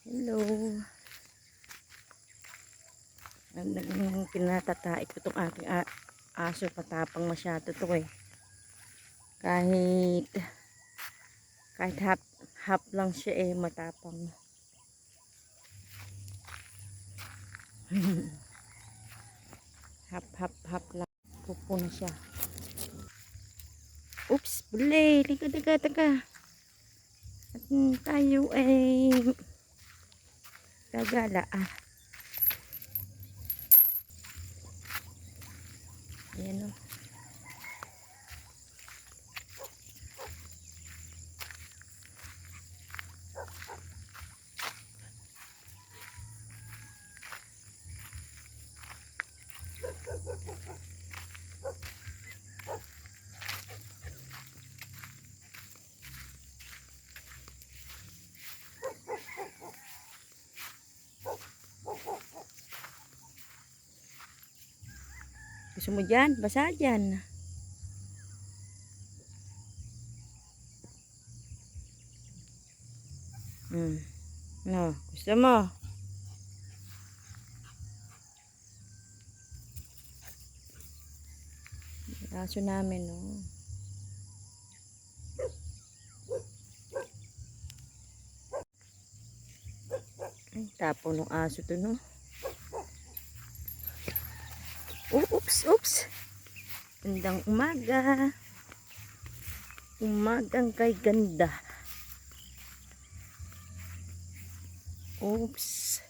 Hello. Pinatataik ko itong aking aso. Patapang masyado ito eh. Kahit hap lang siya eh, matapang. hap lang. Pupo na siya. Oops, bule. Taga. At tayo ay gagala ah. Ayan o. Gusto mo dyan? Basa dyan. No, gusto mo? Aso namin, no. Ay, tapo ng aso to, no. Oh, oops. Gandang umaga. Umagang kay ganda. Oops.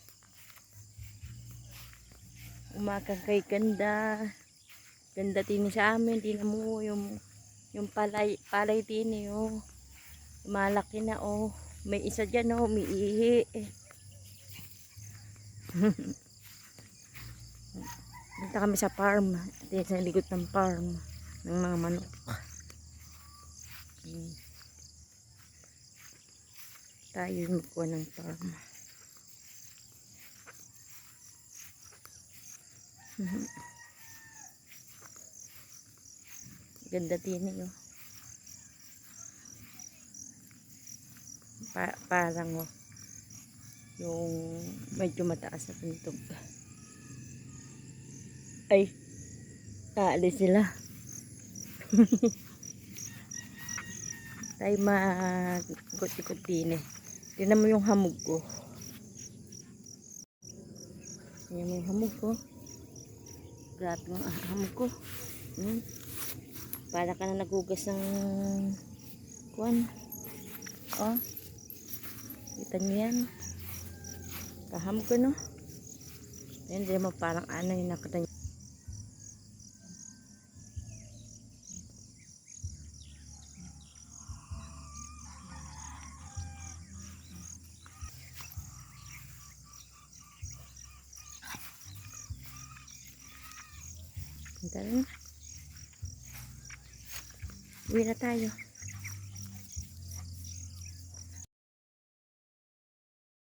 Umagang kay ganda. Ganda tini sa amin. Tingnan mo yung palay tini, oh. Malaki na, oh. May isa dyan, oh. May ihi. Punta kami sa farm. Ito sa likod ng farm ng mga manok. Tayo magkuha ng farm. Ganda tini, oh. Parang, oh. Yung medyo mataas na puntog. Ay, aalis sila. Tayo mag-ikot-ikot din eh. Tingnan mo yung hamog ko. Tingnan mo yung hamog ko. Grabe yung hamog ko. Para ka na nagugas ng kuwan. Oh. Kita nyo yan. Kahamog ko, no? Hindi mo parang ano yung nakita nyo. Punta rin. Uwi na tayo.